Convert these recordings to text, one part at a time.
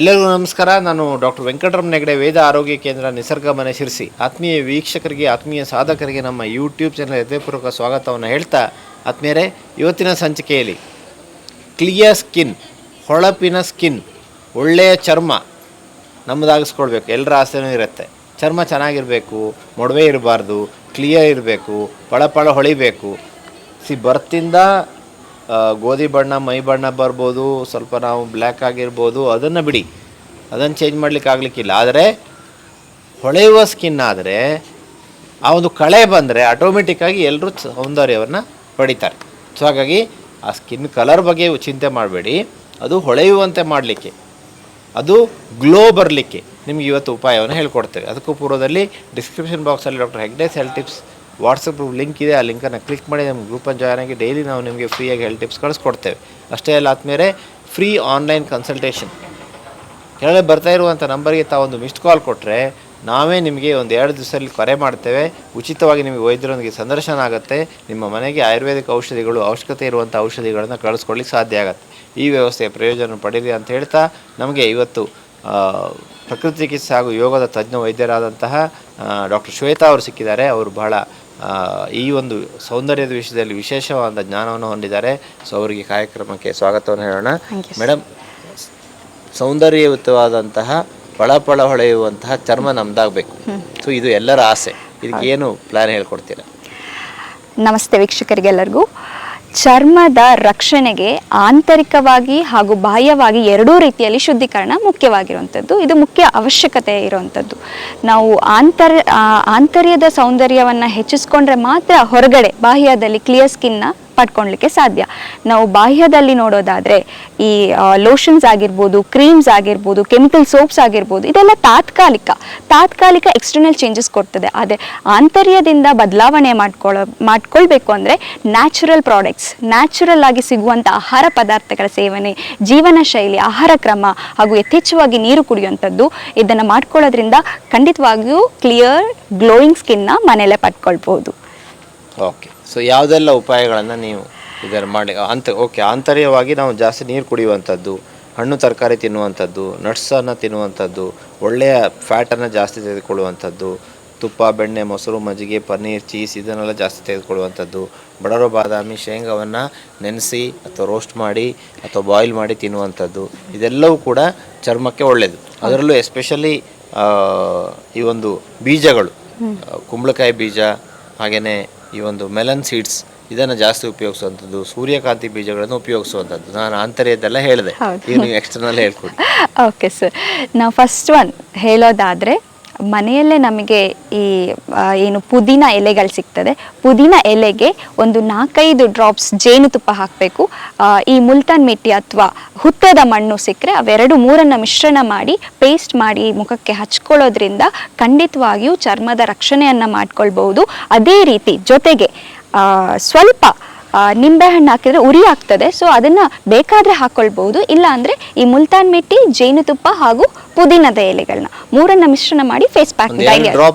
ಎಲ್ಲರಿಗೂ ನಮಸ್ಕಾರ. ನಾನು ಡಾಕ್ಟರ್ ವೆಂಕಟರಮಣ ಹೆಗಡೆ, ವೇದ ಆರೋಗ್ಯ ಕೇಂದ್ರ, ನಿಸರ್ಗ ಮನೆ, ಶಿರಸಿ. ಆತ್ಮೀಯ ವೀಕ್ಷಕರಿಗೆ, ಆತ್ಮೀಯ ಸಾಧಕರಿಗೆ ನಮ್ಮ ಯೂಟ್ಯೂಬ್ ಚಾನಲ್ ಹೃದಯಪೂರ್ವಕ ಸ್ವಾಗತವನ್ನು ಹೇಳ್ತಾ, ಆತ್ಮೀಯರೇ, ಇವತ್ತಿನ ಸಂಚಿಕೆಯಲ್ಲಿ ಕ್ಲಿಯರ್ ಸ್ಕಿನ್, ಹೊಳಪಿನ ಸ್ಕಿನ್, ಒಳ್ಳೆಯ ಚರ್ಮ ನಮ್ಮದಾಗಿಸ್ಕೊಳ್ಬೇಕು. ಎಲ್ಲರ ಆಸೆನೂ ಇರುತ್ತೆ. ಚರ್ಮ ಚೆನ್ನಾಗಿರಬೇಕು, ಮೊಡವೆ ಇರಬಾರ್ದು, ಕ್ಲಿಯರ್ ಇರಬೇಕು, ಪಳ ಹೊಳಿಬೇಕು. ಬರ್ತಿಂದ ಗೋಧಿ ಬಣ್ಣ, ಮೈ ಬಣ್ಣ ಬರ್ಬೋದು, ಸ್ವಲ್ಪ ನಾವು ಬ್ಲ್ಯಾಕ್ ಆಗಿರ್ಬೋದು, ಅದನ್ನು ಬಿಡಿ, ಅದನ್ನು ಚೇಂಜ್ ಮಾಡಲಿಕ್ಕೆ ಆಗಲಿಕ್ಕಿಲ್ಲ. ಆದರೆ ಹೊಳೆಯುವ ಸ್ಕಿನ್ ಆದರೆ, ಆ ಒಂದು ಕಳೆ ಬಂದರೆ ಆಟೋಮೆಟಿಕ್ಕಾಗಿ ಎಲ್ಲರೂ ಸೌಂದರ್ಯವನ್ನು ಪಡಿತಾರೆ. ಸೊ ಹಾಗಾಗಿ ಆ ಸ್ಕಿನ್ ಕಲರ್ ಬಗ್ಗೆ ಚಿಂತೆ ಮಾಡಬೇಡಿ, ಅದು ಹೊಳೆಯುವಂತೆ ಮಾಡಲಿಕ್ಕೆ, ಅದು ಗ್ಲೋ ಬರಲಿಕ್ಕೆ ನಿಮ್ಗೆ ಇವತ್ತು ಉಪಾಯವನ್ನು ಹೇಳ್ಕೊಡ್ತೇವೆ. ಅದಕ್ಕೂ ಪೂರ್ವದಲ್ಲಿ ಡಿಸ್ಕ್ರಿಪ್ಷನ್ ಬಾಕ್ಸಲ್ಲಿ doctor Hegde's health tips WhatsApp link ಇದೆ. ಆ ಲಿಂಕನ್ನು ಕ್ಲಿಕ್ ಮಾಡಿ ನಮ್ಮ ಗ್ರೂಪನ್ನು ಜಾಯ್ನ್ ಆಗಿ ಡೈಲಿ ನಾವು ನಿಮಗೆ ಫ್ರೀಯಾಗಿ ಹೆಲ್ತ್ ಟಿಪ್ಸ್ ಕಳಿಸ್ಕೊಡ್ತೇವೆ. ಅಷ್ಟೇ ಅಲ್ಲ ಆದಮೇಲೆ ಫ್ರೀ ಆನ್ಲೈನ್ ಕನ್ಸಲ್ಟೇಷನ್, ಕೆಳಗೆ ಬರ್ತಾ ಇರುವಂಥ ನಂಬರ್ಗೆ ತಾವೊಂದು ಮಿಸ್ಡ್ ಕಾಲ್ ಕೊಟ್ಟರೆ ನಾವೇ ನಿಮಗೆ ಒಂದು 2 ದಿವಸದಲ್ಲಿ ಕರೆ ಮಾಡ್ತೇವೆ. ಉಚಿತವಾಗಿ ನಿಮಗೆ ವೈದ್ಯರೊಂದಿಗೆ ಸಂದರ್ಶನ ಆಗುತ್ತೆ. ನಿಮ್ಮ ಮನೆಗೆ ಆಯುರ್ವೇದಿಕ್ ಔಷಧಿಗಳು, ಅವಶ್ಯಕತೆ ಇರುವಂಥ ಔಷಧಿಗಳನ್ನು ಕಳಿಸ್ಕೊಡ್ಲಿಕ್ಕೆ ಸಾಧ್ಯ ಆಗುತ್ತೆ. ಈ ವ್ಯವಸ್ಥೆಯ ಪ್ರಯೋಜನ ಪಡೀರಿ ಅಂತ ಹೇಳ್ತಾ, ನಮಗೆ ಇವತ್ತು ಪ್ರಕೃತಿ ಚಿಕಿತ್ಸೆ ಹಾಗೂ ಯೋಗದ ತಜ್ಞ ವೈದ್ಯರಾದಂತಹ ಡಾಕ್ಟರ್ ಶ್ವೇತಾ ಅವರು ಸಿಕ್ಕಿದ್ದಾರೆ. ಅವರು ಬಹಳ ಈ ಒಂದು ಸೌಂದರ್ಯದ ವಿಷಯದಲ್ಲಿ ವಿಶೇಷವಾದ ಜ್ಞಾನವನ್ನು ಹೊಂದಿದ್ದಾರೆ. ಸೊ ಅವರಿಗೆ ಕಾರ್ಯಕ್ರಮಕ್ಕೆ ಸ್ವಾಗತವನ್ನು ಹೇಳೋಣ. ಮೇಡಮ್, ಸೌಂದರ್ಯಯುತವಾದಂತಹ ಪಳ ಹೊಳೆಯುವಂತಹ ಚರ್ಮ ನಮ್ದಾಗಬೇಕು. ಸೊ ಇದು ಎಲ್ಲರ ಆಸೆ. ಇದಕ್ಕೆ ಏನು ಪ್ಲಾನ್ ಹೇಳ್ಕೊಡ್ತೀರಾ? ನಮಸ್ತೆ ವೀಕ್ಷಕರಿಗೆಲ್ಲರಿಗೂ. ಚರ್ಮದ ರಕ್ಷಣೆಗೆ ಆಂತರಿಕವಾಗಿ ಹಾಗೂ ಬಾಹ್ಯವಾಗಿ ಎರಡೂ ರೀತಿಯಲ್ಲಿ ಶುದ್ಧೀಕರಣ ಮುಖ್ಯವಾಗಿರುವಂಥದ್ದು. ಇದು ಮುಖ್ಯ ಅವಶ್ಯಕತೆ ಇರುವಂಥದ್ದು. ನಾವು ಆಂತರ್ಯದ ಸೌಂದರ್ಯವನ್ನು ಹೆಚ್ಚಿಸ್ಕೊಂಡ್ರೆ ಮಾತ್ರ ಹೊರಗಡೆ ಬಾಹ್ಯದಲ್ಲಿ ಕ್ಲಿಯರ್ ಸ್ಕಿನ್ನ ಪಡ್ಕೊಳ್ಲಿಕ್ಕೆ ಸಾಧ್ಯ. ನಾವು ಬಾಹ್ಯದಲ್ಲಿ ನೋಡೋದಾದರೆ ಈ ಲೋಷನ್ಸ್ ಆಗಿರ್ಬೋದು, ಕ್ರೀಮ್ಸ್ ಆಗಿರ್ಬೋದು, ಕೆಮಿಕಲ್ ಸೋಪ್ಸ್ ಆಗಿರ್ಬೋದು, ಇದೆಲ್ಲ ತಾತ್ಕಾಲಿಕ ಎಕ್ಸ್ಟರ್ನಲ್ ಚೇಂಜಸ್ ಕೊಡ್ತದೆ. ಆದರೆ ಆಂತರ್ಯದಿಂದ ಬದಲಾವಣೆ ಮಾಡ್ಕೊಳ್ಬೇಕು ಅಂದರೆ ನ್ಯಾಚುರಲ್ ಪ್ರಾಡಕ್ಟ್ಸ್, ನ್ಯಾಚುರಲ್ ಆಗಿ ಸಿಗುವಂಥ ಆಹಾರ ಪದಾರ್ಥಗಳ ಸೇವನೆ, ಜೀವನ ಶೈಲಿ, ಆಹಾರ ಕ್ರಮ ಹಾಗೂ ಯಥೇಚ್ಛವಾಗಿ ನೀರು ಕುಡಿಯುವಂಥದ್ದು, ಇದನ್ನು ಮಾಡ್ಕೊಳ್ಳೋದ್ರಿಂದ ಖಂಡಿತವಾಗಿಯೂ ಕ್ಲಿಯರ್ ಗ್ಲೋಯಿಂಗ್ ಸ್ಕಿನ್ನ ಮನೆಯಲ್ಲೇ ಪಡ್ಕೊಳ್ಬೋದು. ಓಕೆ. ಸೊ ಯಾವುದೆಲ್ಲ ಉಪಾಯಗಳನ್ನು ನೀವು ಇದನ್ನು ಮಾಡಿ ಆಂತರ್ಯವಾಗಿ ನಾವು ಜಾಸ್ತಿ ನೀರು ಕುಡಿಯುವಂಥದ್ದು, ಹಣ್ಣು ತರಕಾರಿ ತಿನ್ನುವಂಥದ್ದು, ನಟ್ಸನ್ನು ತಿನ್ನುವಂಥದ್ದು, ಒಳ್ಳೆಯ ಫ್ಯಾಟನ್ನು ಜಾಸ್ತಿ ತೆಗೆದುಕೊಳ್ಳುವಂಥದ್ದು, ತುಪ್ಪ, ಬೆಣ್ಣೆ, ಮೊಸರು, ಮಜ್ಜಿಗೆ, ಪನ್ನೀರ್, ಚೀಸ್ ಇದನ್ನೆಲ್ಲ ಜಾಸ್ತಿ ತೆಗೆದುಕೊಳ್ಳುವಂಥದ್ದು, ಬಡರೋ ಬಾದಾಮಿ, ಶೇಂಗಾವನ್ನು ನೆನೆಸಿ ಅಥವಾ ರೋಸ್ಟ್ ಮಾಡಿ ಅಥವಾ ಬಾಯ್ಲ್ ಮಾಡಿ ತಿನ್ನುವಂಥದ್ದು, ಇದೆಲ್ಲವೂ ಕೂಡ ಚರ್ಮಕ್ಕೆ ಒಳ್ಳೆಯದು. ಅದರಲ್ಲೂ ಎಸ್ಪೆಷಲಿ ಈ ಒಂದು ಬೀಜಗಳು, ಕುಂಬಳಕಾಯಿ ಬೀಜ, ಹಾಗೆಯೇ ಈ ಒಂದು ಮೆಲನ್ ಸೀಡ್ಸ್, ಇದನ್ನು ಜಾಸ್ತಿ ಉಪಯೋಗಿಸುವಂಥದ್ದು, ಸೂರ್ಯಕಾಂತಿ ಬೀಜಗಳನ್ನು ಉಪಯೋಗಿಸುವಂಥದ್ದು. ನಾನು ಆಂತರ್ಯದೆಲ್ಲ ಹೇಳಿದೆ, ಈಗ ನೀವು ಎಕ್ಸ್ಟರ್ನಲ್ ಹೇಳ್ಕೊಡಿ. ಓಕೆ ಸರ್, ನಾವು ಫಸ್ಟ್ ಒನ್ ಹೇಳೋದಾದರೆ, ಮನೆಯಲ್ಲೇ ನಮಗೆ ಈ ಏನು ಪುದೀನ ಎಲೆಗಳು ಸಿಗ್ತದೆ, ಪುದೀನ ಎಲೆಗೆ ಒಂದು 4-5 ಡ್ರಾಪ್ಸ್ ಜೇನುತುಪ್ಪ ಹಾಕಬೇಕು. ಈ ಮುಲ್ತಾನ್ ಮಿಟ್ಟಿ ಅಥವಾ ಹುತ್ತದ ಮಣ್ಣು ಸಿಕ್ಕರೆ ಅವೆರಡು ಮೂರನ್ನು ಮಿಶ್ರಣ ಮಾಡಿ ಪೇಸ್ಟ್ ಮಾಡಿ ಮುಖಕ್ಕೆ ಹಚ್ಕೊಳ್ಳೋದ್ರಿಂದ ಖಂಡಿತವಾಗಿಯೂ ಚರ್ಮದ ರಕ್ಷಣೆಯನ್ನು ಮಾಡ್ಕೊಳ್ಬಹುದು. ಅದೇ ರೀತಿ ಜೊತೆಗೆ ಸ್ವಲ್ಪ ನಿಂಬೆಹಣ್ಣು ಹಾಕಿದರೆ ಉರಿ ಆಗ್ತದೆ, ಸೊ ಅದನ್ನು ಬೇಕಾದರೆ ಹಾಕ್ಕೊಳ್ಬಹುದು. ಇಲ್ಲ ಅಂದರೆ ಈ ಮುಲ್ತಾನ್ ಮಿಟ್ಟಿ, ಜೇನುತುಪ್ಪ ಹಾಗೂ ಪುದೀನದ ಎಲೆಗಳನ್ನ ಮೂರನ್ನ ಮಿಶ್ರಣ ಮಾಡಿ ಫೇಸ್ ಪ್ಯಾಕ್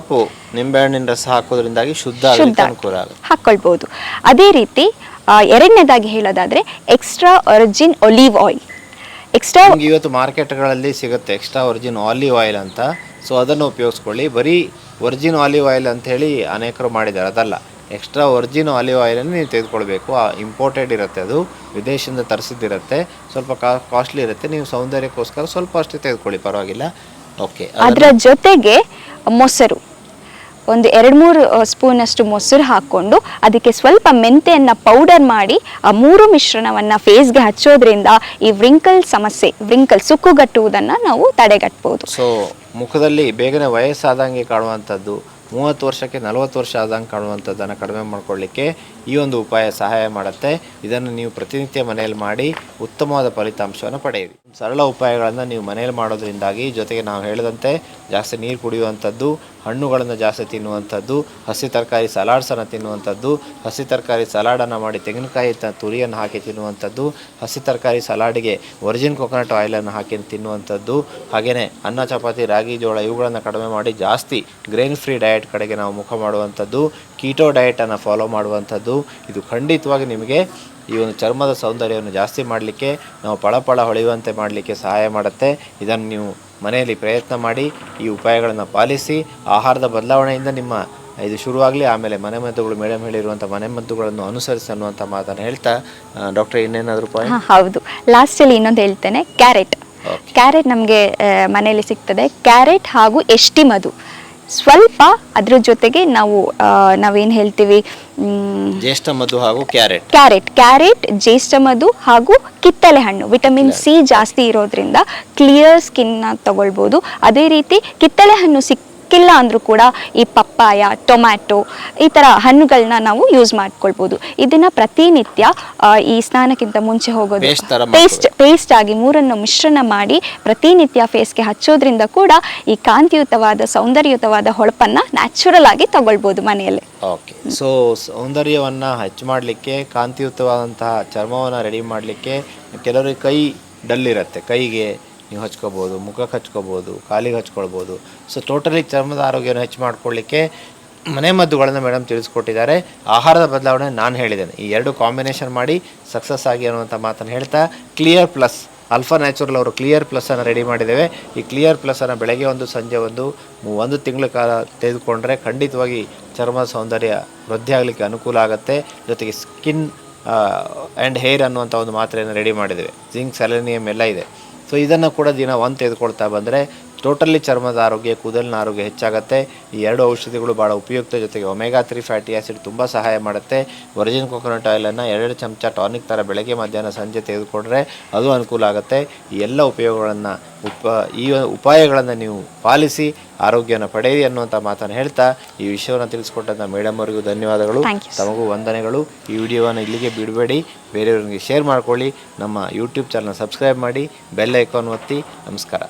ನಿಂಬೆಹಣ್ಣಿನ ರಸ ಹಾಕೋದ್ರಿಂದಾಗಿ ಶುದ್ಧ ಹಾಕ್ಕೊಳ್ಬಹುದು. ಅದೇ ರೀತಿ ಎರಡನೇದಾಗಿ ಹೇಳೋದಾದ್ರೆ ಎಕ್ಸ್ಟ್ರಾ ವರ್ಜಿನ್ ಒಲಿವ್ ಆಯಿಲ್. ಇವತ್ತು ಮಾರ್ಕೆಟ್ಗಳಲ್ಲಿ ಸಿಗುತ್ತೆ ಎಕ್ಸ್ಟ್ರಾ ವರ್ಜಿನ್ ಆಲಿವ್ ಆಯಿಲ್ ಅಂತ. ಸೊ ಅದನ್ನು ಉಪಯೋಗಿಸ್ಕೊಳ್ಳಿ. ಬರೀ ವರ್ಜಿನ್ ಆಲಿವ್ ಆಯಿಲ್ ಅಂತ ಹೇಳಿ ಅನೇಕರು ಮಾಡಿದ್ದಾರೆ, ಅದಲ್ಲ. ಎಕ್ಸ್ಟ್ರಾ ವರ್ಜಿನ್ ಆಲಿವ್ ಆಯಿಲನ್ನು ನೀವು ತೆಗೆದುಕೊಳ್ಬೇಕು. ಇಂಪೋರ್ಟೆಡ್ ಇರುತ್ತೆ, ಅದು ವಿದೇಶದಿಂದ ತರಿಸಿದ್ದಿರುತ್ತೆ, ಸ್ವಲ್ಪ ಕಾಸ್ಟ್ಲಿ ಇರುತ್ತೆ. ನೀವು ಸೌಂದರ್ಯಕ್ಕೋಸ್ಕರ ಸ್ವಲ್ಪ ಅಷ್ಟೇ ತೆಗೆದುಕೊಳ್ಳಿ, ಪರವಾಗಿಲ್ಲ. ಓಕೆ. ಅದರ ಜೊತೆಗೆ ಮೊಸರು, ಒಂದು 2-3 ಸ್ಪೂನಷ್ಟು ಮೊಸರು ಹಾಕ್ಕೊಂಡು ಅದಕ್ಕೆ ಸ್ವಲ್ಪ ಮೆಂತೆಯನ್ನು ಪೌಡರ್ ಮಾಡಿ ಆ 3 ಮಿಶ್ರಣವನ್ನು ಫೇಸ್ಗೆ ಹಚ್ಚೋದ್ರಿಂದ ಈ ವ್ರಿಂಕಲ್ ಸುಕ್ಕುಗಟ್ಟುವುದನ್ನು ನಾವು ತಡೆಗಟ್ಟಬಹುದು. ಸೊ ಮುಖದಲ್ಲಿ ಬೇಗನೆ ವಯಸ್ಸಾದಂಗೆ ಕಾಣುವಂಥದ್ದು, 30 ವರ್ಷಕ್ಕೆ 40 ವರ್ಷ ಆದಂಗೆ ಕಾಣುವಂಥದ್ದನ್ನು ಕಡಿಮೆ ಮಾಡ್ಕೊಳ್ಳಿಕ್ಕೆ ಈ ಒಂದು ಉಪಾಯ ಸಹಾಯ ಮಾಡುತ್ತೆ. ಇದನ್ನು ನೀವು ಪ್ರತಿನಿತ್ಯ ಮನೆಯಲ್ಲಿ ಮಾಡಿ ಉತ್ತಮವಾದ ಫಲಿತಾಂಶವನ್ನು ಪಡೆಯಿರಿ. ಸರಳ ಉಪಾಯಗಳನ್ನು ನೀವು ಮನೆಯಲ್ಲಿ ಮಾಡೋದ್ರಿಂದಾಗಿ, ಜೊತೆಗೆ ನಾವು ಹೇಳಿದಂತೆ ಜಾಸ್ತಿ ನೀರು ಕುಡಿಯುವಂಥದ್ದು, ಹಣ್ಣುಗಳನ್ನು ಜಾಸ್ತಿ ತಿನ್ನುವಂಥದ್ದು, ಹಸಿ ತರಕಾರಿ ಸಲಾಡ್ಸನ್ನು ತಿನ್ನುವಂಥದ್ದು, ಹಸಿ ತರಕಾರಿ ಸಲಾಡನ್ನು ಮಾಡಿ ತೆಂಗಿನಕಾಯಿ ತುರಿಯನ್ನು ಹಾಕಿ ತಿನ್ನುವಂಥದ್ದು, ಹಸಿ ತರಕಾರಿ ಸಲಾಡಿಗೆ ವರ್ಜಿನ್ ಕೊಕೊನಟ್ ಆಯಿಲನ್ನು ಹಾಕಿ ತಿನ್ನುವಂಥದ್ದು, ಹಾಗೆಯೇ ಅನ್ನ, ಚಪಾತಿ, ರಾಗಿ, ಜೋಳ ಇವುಗಳನ್ನು ಕಡಿಮೆ ಮಾಡಿ ಜಾಸ್ತಿ ಗ್ರೇನ್ ಫ್ರೀ ಡಯಟ್ ಕಡೆಗೆ ನಾವು ಮುಖ ಮಾಡುವಂಥದ್ದು, ಕೀಟೋ ಡಯಟನ್ನು ಫಾಲೋ ಮಾಡುವಂಥದ್ದು. ಇದು ಖಂಡಿತವಾಗಿ ನಿಮಗೆ ಈ ಒಂದು ಚರ್ಮದ ಸೌಂದರ್ಯವನ್ನು ಜಾಸ್ತಿ ಮಾಡಲಿಕ್ಕೆ, ನಾವು ಪಳಪಳ ಹೊಳೆಯುವಂತೆ ಮಾಡಲಿಕ್ಕೆ ಸಹಾಯ ಮಾಡುತ್ತೆ. ಇದನ್ನು ನೀವು ಮನೆಯಲ್ಲಿ ಪ್ರಯತ್ನ ಮಾಡಿ, ಈ ಉಪಾಯಗಳನ್ನು ಪಾಲಿಸಿ. ಆಹಾರದ ಬದಲಾವಣೆಯಿಂದ ನಿಮ್ಮ ಇದು ಶುರುವಾಗಲಿ, ಆಮೇಲೆ ಮನೆಮದ್ದುಗಳು ಮೇಡಮ್ ಹೇಳಿರುವಂಥ ಮನೆಮದ್ದುಗಳನ್ನು ಅನುಸರಿಸಿ ಅನ್ನುವಂಥ ಮಾತನ್ನು ಹೇಳ್ತಾ, ಡಾಕ್ಟರ್ ಇನ್ನೇನಾದರೂ ಪಾಯಿಂಟ್? ಹೌದು, ಲಾಸ್ಟಲ್ಲಿ ಇನ್ನೊಂದು ಹೇಳ್ತೇನೆ, ಕ್ಯಾರೆಟ್. ಕ್ಯಾರೆಟ್ ನಮಗೆ ಮನೆಯಲ್ಲಿ ಸಿಗ್ತದೆ. ಕ್ಯಾರೆಟ್ ಹಾಗೂ ಎಷ್ಟಿ ಮಧು ಸ್ವಲ್ಪ, ಅದ್ರ ಜೊತೆಗೆ ನಾವೇನು ಹೇಳ್ತೀವಿ, ಜ್ಯೇಷ್ಠ ಮಧು ಹಾಗೂ ಕ್ಯಾರೆಟ್. ಕ್ಯಾರೆಟ್, ಜ್ಯೇಷ್ಠ ಮಧು ಹಾಗೂ ಕಿತ್ತಳೆ ಹಣ್ಣು. ವಿಟಮಿನ್ ಸಿ ಜಾಸ್ತಿ ಇರೋದ್ರಿಂದ ಕ್ಲಿಯರ್ ಸ್ಕಿನ್ನ ತಗೊಳ್ಬೋದು. ಅದೇ ರೀತಿ ಕಿತ್ತಳೆ ಹಣ್ಣು ಸಿಕ್ಕಿಲ್ಲ ಅಂದರೂ ಕೂಡ ಈ ಪಪ್ಪಾಯ, ಟೊಮ್ಯಾಟೊ ಈ ಥರ ಹಣ್ಣುಗಳನ್ನ ನಾವು ಯೂಸ್ ಮಾಡ್ಕೊಳ್ಬೋದು. ಇದನ್ನ ಪ್ರತಿನಿತ್ಯ ಈ ಸ್ನಾನಕ್ಕಿಂತ ಮುಂಚೆ ಹೋಗೋದು ಪೇಸ್ಟ್ ಆಗಿ ಮೂರನ್ನು ಮಿಶ್ರಣ ಮಾಡಿ ಪ್ರತಿನಿತ್ಯ ಫೇಸ್ಗೆ ಹಚ್ಚೋದ್ರಿಂದ ಕೂಡ ಈ ಕಾಂತಿಯುತವಾದ ಸೌಂದರ್ಯಯುತವಾದ ಹೊಳಪನ್ನ ನ್ಯಾಚುರಲ್ ಆಗಿ ತಗೊಳ್ಬೋದು ಮನೆಯಲ್ಲಿ. ಓಕೆ, ಸೊ ಸೌಂದರ್ಯವನ್ನು ಹೆಚ್ಚು ಮಾಡಲಿಕ್ಕೆ, ಕಾಂತಿಯುತವಾದಂತಹ ಚರ್ಮವನ್ನು ರೆಡಿ ಮಾಡಲಿಕ್ಕೆ, ಕೆಲವರಿಗೆ ಕೈ ಡಲ್ ಇರುತ್ತೆ, ಕೈಗೆ ನೀವು ಹಚ್ಕೋಬೋದು, ಮುಖಕ್ಕೆ ಹಚ್ಕೋಬೋದು, ಕಾಲಿಗೆ ಹಚ್ಕೊಳ್ಬೋದು. ಸೊ ಟೋಟಲಿ ಚರ್ಮದ ಆರೋಗ್ಯವನ್ನು ಹೆಚ್ಚು ಮಾಡ್ಕೊಳ್ಳಿಕ್ಕೆ ಮನೆಮದ್ದುಗಳನ್ನು ಮೇಡಮ್ ತಿಳಿಸ್ಕೊಟ್ಟಿದ್ದಾರೆ. ಆಹಾರದ ಬದಲಾವಣೆ ನಾನು ಹೇಳಿದ್ದೇನೆ. ಈ ಎರಡು ಕಾಂಬಿನೇಷನ್ ಮಾಡಿ ಸಕ್ಸಸ್ ಆಗಿ ಅನ್ನುವಂಥ ಮಾತನ್ನು ಹೇಳ್ತಾ, ಕ್ಲಿಯರ್ ಪ್ಲಸ್ ಅಲ್ಫಾ ನ್ಯಾಚುರಲ್ ಅವರು ಕ್ಲಿಯರ್ ಪ್ಲಸ್ಸನ್ನು ರೆಡಿ ಮಾಡಿದ್ದೇವೆ. ಈ ಕ್ಲಿಯರ್ ಪ್ಲಸ್ಸನ್ನು ಬೆಳಗ್ಗೆ ಒಂದು ಸಂಜೆ ಒಂದು ತಿಂಗಳ ಕಾಲ ತೆಗೆದುಕೊಂಡ್ರೆ ಖಂಡಿತವಾಗಿ ಚರ್ಮದ ಸೌಂದರ್ಯ ವೃದ್ಧಿ ಆಗಲಿಕ್ಕೆ ಅನುಕೂಲ ಆಗುತ್ತೆ. ಜೊತೆಗೆ ಸ್ಕಿನ್ ಆ್ಯಂಡ್ ಹೇರ್ ಅನ್ನುವಂಥ ಒಂದು ಮಾತ್ರೆಯನ್ನು ರೆಡಿ ಮಾಡಿದ್ದೇವೆ. ಜಿಂಕ್, ಸೆಲೆನಿಯಮ್ ಎಲ್ಲ ಇದೆ. ಸೊ ಇದನ್ನು ಕೂಡ ದಿನ ಒಂದು ತೆಗೆದುಕೊಳ್ತಾ ಬಂದರೆ ಟೋಟಲಿ ಚರ್ಮದ ಆರೋಗ್ಯ, ಕೂದಲಿನ ಆರೋಗ್ಯ ಹೆಚ್ಚಾಗುತ್ತೆ. ಈ ಎರಡು ಔಷಧಿಗಳು ಭಾಳ ಉಪಯುಕ್ತ. ಜೊತೆಗೆ ಒಮೆಗಾ 3 ಫ್ಯಾಟಿ ಆ್ಯಸಿಡ್ ತುಂಬ ಸಹಾಯ ಮಾಡುತ್ತೆ. ಒರಿಜಿನ್ ಕೊಕೊನಟ್ ಆಯಿಲನ್ನು 2 ಚಮಚ ಟಾನಿಕ್ ಥರ ಬೆಳಗ್ಗೆ, ಮಧ್ಯಾಹ್ನ, ಸಂಜೆ ತೆಗೆದುಕೊಂಡ್ರೆ ಅದು ಅನುಕೂಲ ಆಗುತ್ತೆ. ಈ ಎಲ್ಲ ಉಪಯೋಗಗಳನ್ನು ಈ ಉಪಾಯಗಳನ್ನು ನೀವು ಪಾಲಿಸಿ ಆರೋಗ್ಯನ ಪಡೆಯಿರಿ ಅನ್ನುವಂಥ ಮಾತನ್ನು ಹೇಳ್ತಾ, ಈ ವಿಷಯವನ್ನು ತಿಳಿಸ್ಕೊಟ್ಟಂಥ ಮೇಡಮ್ ಅವರಿಗೂ ಧನ್ಯವಾದಗಳು, ತಮಗೂ ವಂದನೆಗಳು. ಈ ವಿಡಿಯೋವನ್ನು ಇಲ್ಲಿಗೆ ಬಿಡಬೇಡಿ, ಬೇರೆಯವರಿಗೆ ಶೇರ್ ಮಾಡ್ಕೊಳ್ಳಿ. ನಮ್ಮ ಯೂಟ್ಯೂಬ್ ಚಾನಲ್ ಸಬ್ಸ್ಕ್ರೈಬ್ ಮಾಡಿ, ಬೆಲ್ ಐಕಾನ್ ಒತ್ತಿ. ನಮಸ್ಕಾರ.